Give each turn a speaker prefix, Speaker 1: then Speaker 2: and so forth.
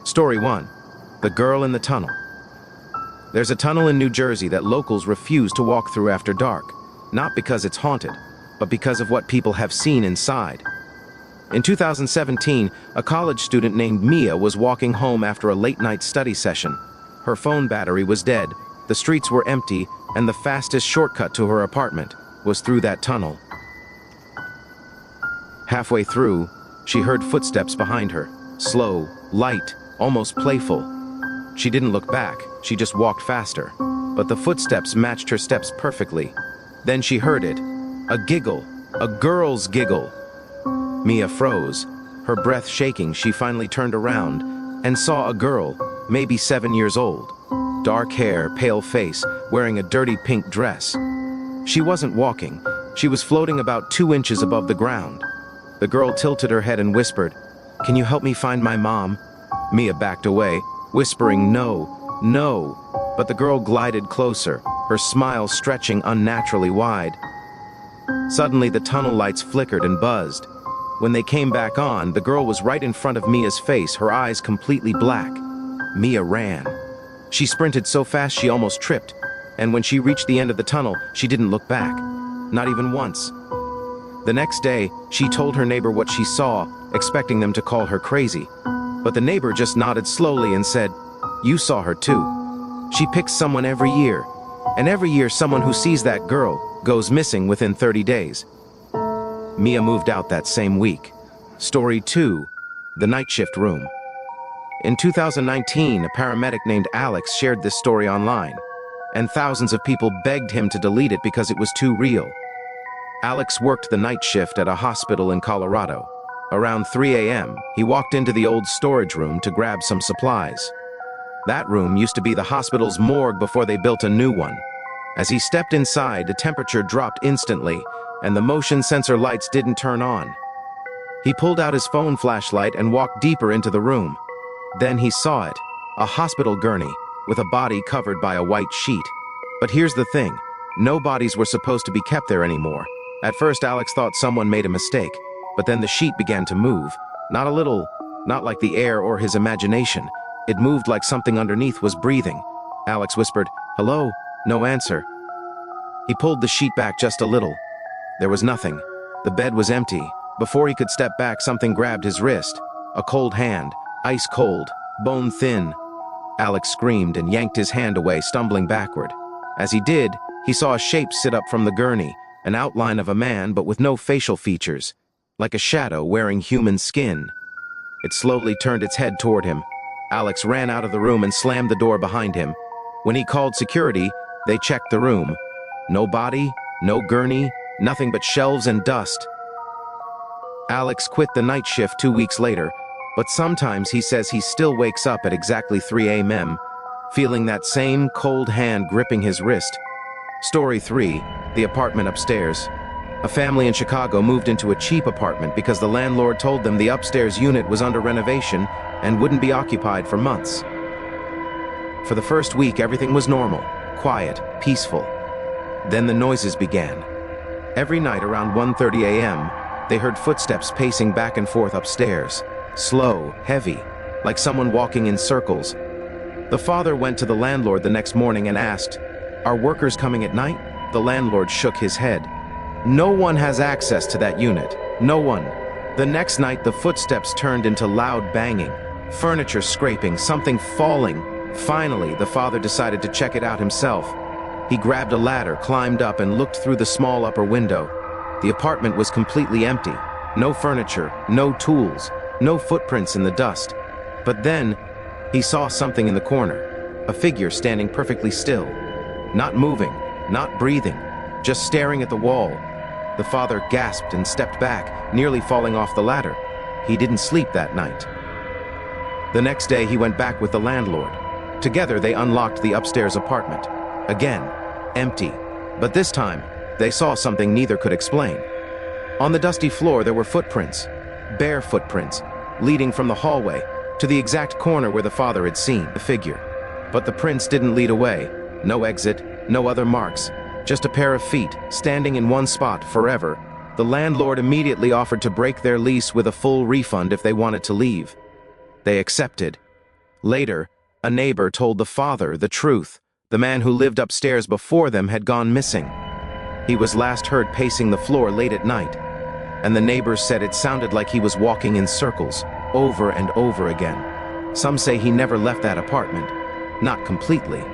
Speaker 1: Story 1. The Girl in the Tunnel. There's a tunnel in New Jersey that locals refuse to walk through after dark, not because it's haunted, but because of what people have seen inside. In 2017, a college student named Mia was walking home after a late-night study session. Her phone battery was dead, the streets were empty, and the fastest shortcut to her apartment was through that tunnel. Halfway through, she heard footsteps behind her, slow, light, almost playful. She didn't look back, she just walked faster. But the footsteps matched her steps perfectly. Then she heard it. A giggle. A girl's giggle. Mia froze. Her breath shaking, she finally turned around and saw a girl, maybe 7 years old. Dark hair, pale face, wearing a dirty pink dress. She wasn't walking. She was floating about 2 inches above the ground. The girl tilted her head and whispered, "Can you help me find my mom?" Mia backed away, whispering, "No, no." But the girl glided closer, her smile stretching unnaturally wide. Suddenly, the tunnel lights flickered and buzzed. When they came back on, the girl was right in front of Mia's face, her eyes completely black. Mia ran. She sprinted so fast she almost tripped, and when she reached the end of the tunnel, she didn't look back, not even once. The next day, she told her neighbor what she saw, expecting them to call her crazy. But the neighbor just nodded slowly and said, "You saw her too. She picks someone every year, and every year someone who sees that girl goes missing within 30 days. Mia moved out that same week. Story 2. The Night Shift Room. In 2019, a paramedic named Alex shared this story online, and thousands of people begged him to delete it because it was too real. Alex worked the night shift at a hospital in Colorado. Around 3 a.m., he walked into the old storage room to grab some supplies. That room used to be the hospital's morgue before they built a new one. As he stepped inside, the temperature dropped instantly, and the motion sensor lights didn't turn on. He pulled out his phone flashlight and walked deeper into the room. Then he saw it, a hospital gurney, with a body covered by a white sheet. But here's the thing, no bodies were supposed to be kept there anymore. At first, Alex thought someone made a mistake, but then the sheet began to move. Not a little, not like the air or his imagination. It moved like something underneath was breathing. Alex whispered, "Hello?" No answer. He pulled the sheet back just a little. There was nothing. The bed was empty. Before he could step back, something grabbed his wrist. A cold hand, ice cold, bone thin. Alex screamed and yanked his hand away, stumbling backward. As he did, he saw a shape sit up from the gurney, an outline of a man but with no facial features, like a shadow wearing human skin. It slowly turned its head toward him. Alex ran out of the room and slammed the door behind him. When he called security, they checked the room. No body, no gurney, nothing but shelves and dust. Alex quit the night shift 2 weeks later, but sometimes he says he still wakes up at exactly 3 a.m., feeling that same cold hand gripping his wrist. Story 3. The apartment upstairs. A family in Chicago moved into a cheap apartment because the landlord told them the upstairs unit was under renovation and wouldn't be occupied for months. For the first week, everything was normal, quiet, peaceful. Then the noises began. Every night around 1:30 a.m., they heard footsteps pacing back and forth upstairs. Slow, heavy, like someone walking in circles. The father went to the landlord the next morning and asked, "Are workers coming at night?" The landlord shook his head. "No one has access to that unit. No one." The next night, the footsteps turned into loud banging, furniture scraping, something falling. Finally, the father decided to check it out himself. He grabbed a ladder, climbed up, and looked through the small upper window. The apartment was completely empty. No furniture, no tools, no footprints in the dust. But then, he saw something in the corner. A figure standing perfectly still. Not moving, not breathing, just staring at the wall. The father gasped and stepped back, nearly falling off the ladder. He didn't sleep that night. The next day, he went back with the landlord. Together, they unlocked the upstairs apartment. Again, empty. But this time, they saw something neither could explain. On the dusty floor, there were footprints, bare footprints, leading from the hallway to the exact corner where the father had seen the figure. But the prints didn't lead away. No exit, no other marks, just a pair of feet, standing in one spot forever. The landlord immediately offered to break their lease with a full refund if they wanted to leave. They accepted, Later, a neighbor told the father the truth. The man who lived upstairs before them had gone missing. He was last heard pacing the floor late at night, and the neighbors said it sounded like he was walking in circles, over and over again. Some say he never left that apartment. Not completely.